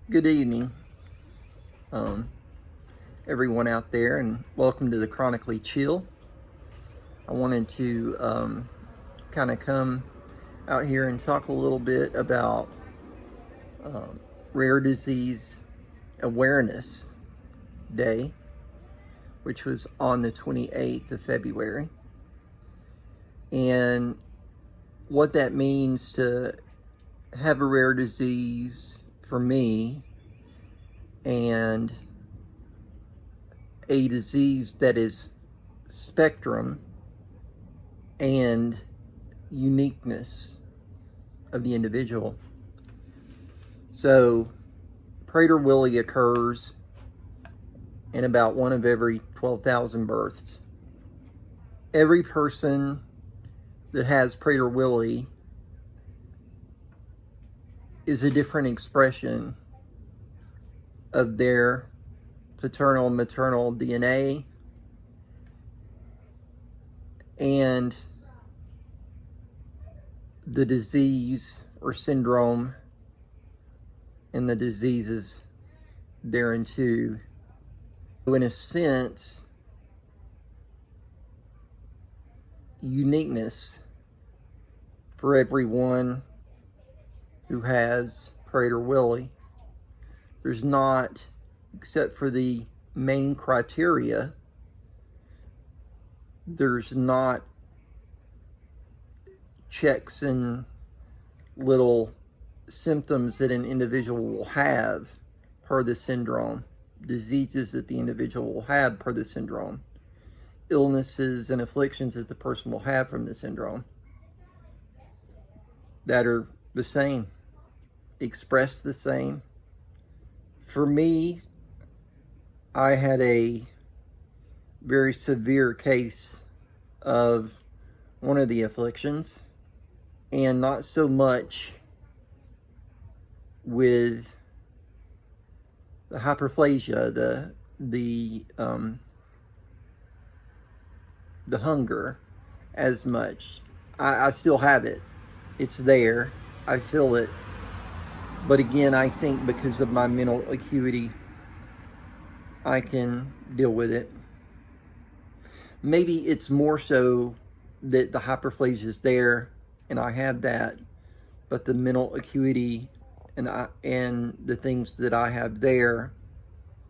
Good evening, um, everyone out there, and welcome to the Chronically Chill. I wanted to kind of come out here and talk a little bit about Rare Disease Awareness Day, which was on the 28th of February, and what that means to have a rare disease for me, and a disease that is spectrum and uniqueness of the individual. So Prader-Willi occurs in about one of every 12,000 births. Every person that has Prader-Willi is a different expression of their paternal and maternal DNA, and the disease or syndrome and the diseases thereunto. In a sense, uniqueness for everyone who has Prader-Willi. There's not, except for the main criteria, there's not checks and little symptoms that an individual will have per the syndrome, diseases that the individual will have per the syndrome, illnesses and afflictions that the person will have from the syndrome that are the same, expressed the same. For me, I had a very severe case of one of the afflictions, and not so much with the hyperplasia, the hunger as much. I still have it. It's there. I feel it. But again, I think because of my mental acuity, I can deal with it. Maybe it's more so that the hyperplasia is there and I have that, but the mental acuity and the things that I have there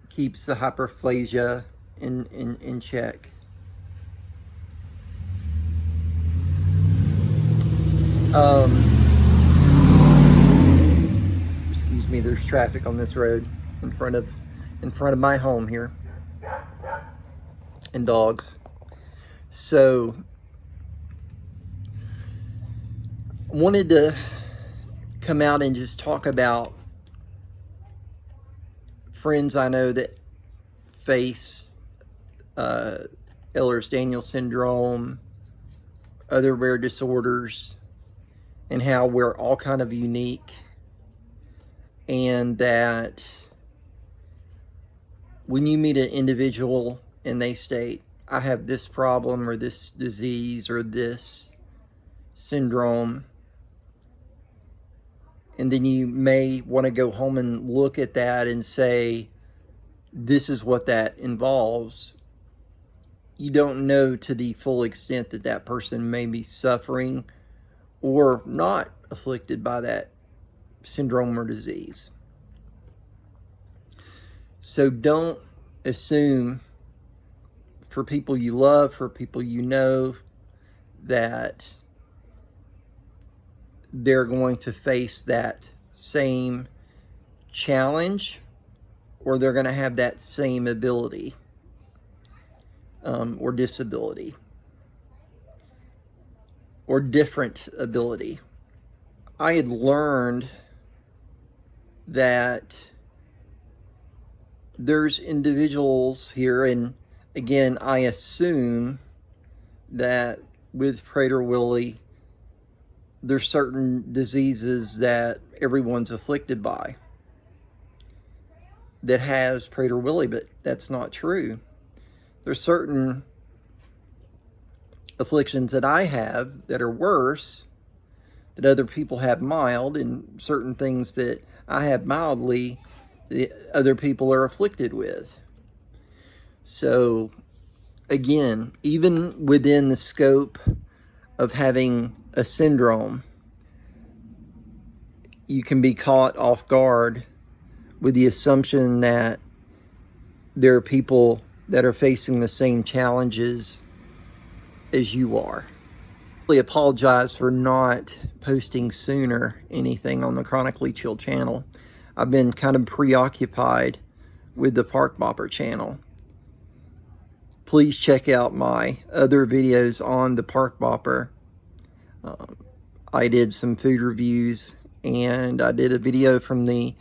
keeps the hyperplasia in check. Excuse me, there's traffic on this road in front of my home here, and dogs. So I wanted to come out and just talk about friends I know that face Ehlers-Danlos syndrome, other rare disorders, and how we're all kind of unique, and that when you meet an individual and they state, I have this problem or this disease or this syndrome, and then you may want to go home and look at that and say, this is what that involves. You don't know to the full extent that that person may be suffering or not afflicted by that syndrome or disease. So don't assume, for people you love, for people you know, that they're going to face that same challenge, or they're going to have that same ability or disability or different ability. I had learned that there's individuals here, and again, I assume that with Prader-Willi, there's certain diseases that everyone's afflicted by that has Prader-Willi, but that's not true. There's certain afflictions that I have that are worse, that other people have mild, and certain things that I have mildly the other people are afflicted with. So again, even within the scope of having a syndrome, you can be caught off guard with the assumption that there are people that are facing the same challenges as you are. I apologize for not posting sooner anything on the Chronically Chill channel. I've been kind of preoccupied with the Park Bopper channel. Please check out my other videos on the Park Bopper. I did some food reviews, and I did a video from the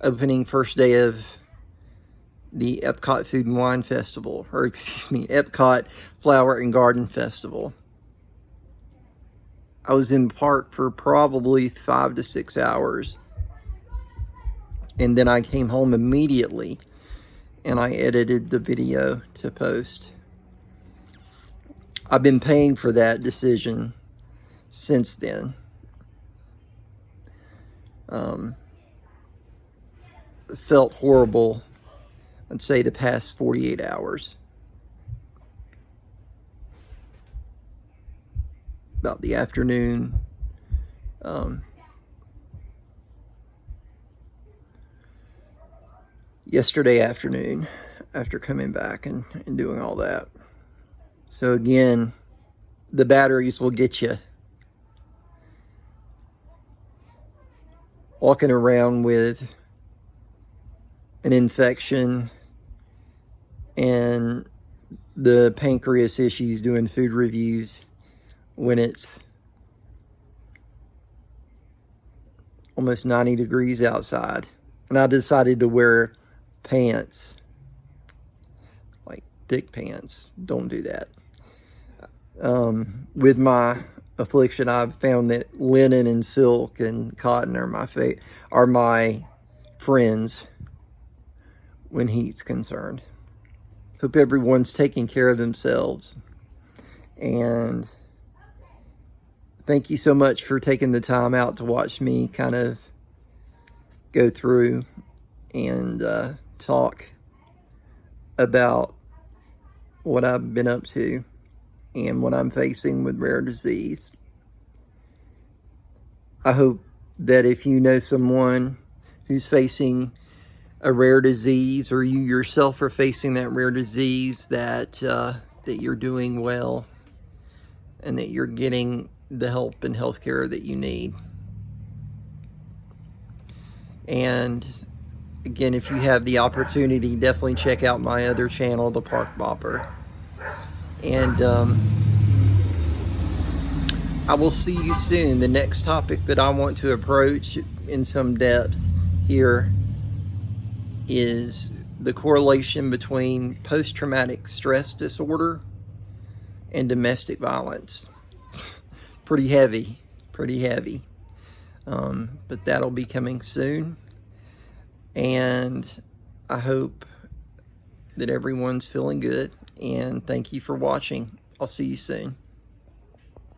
opening first day of the Epcot Food and Wine Festival, or excuse me, Epcot Flower and Garden Festival. I was in the park for probably 5 to 6 hours, and then I came home immediately and I edited the video to post. I've been paying for that decision since then. It felt horrible, I'd say, the past 48 hours. About the afternoon. Yesterday afternoon, after coming back and doing all that. So again, the batteries will get you. Walking around with an infection and the pancreas issues doing food reviews when it's almost 90 degrees outside. And I decided to wear pants, like thick pants. Don't do that. With my affliction, I've found that linen and silk and cotton are my friends when heat's concerned. Hope everyone's taking care of themselves, and thank you so much for taking the time out to watch me kind of go through and talk about what I've been up to and what I'm facing with rare disease. I hope that if you know someone who's facing a rare disease, or you yourself are facing that rare disease, that you're doing well and that you're getting the help and health care that you need. And again, if you have the opportunity, definitely check out my other channel, the Park Bopper. And I will see you soon. The next topic that I want to approach in some depth here is the correlation between post-traumatic stress disorder and domestic violence. Pretty heavy. But that'll be coming soon. And I hope that everyone's feeling good. And thank you for watching. I'll see you soon.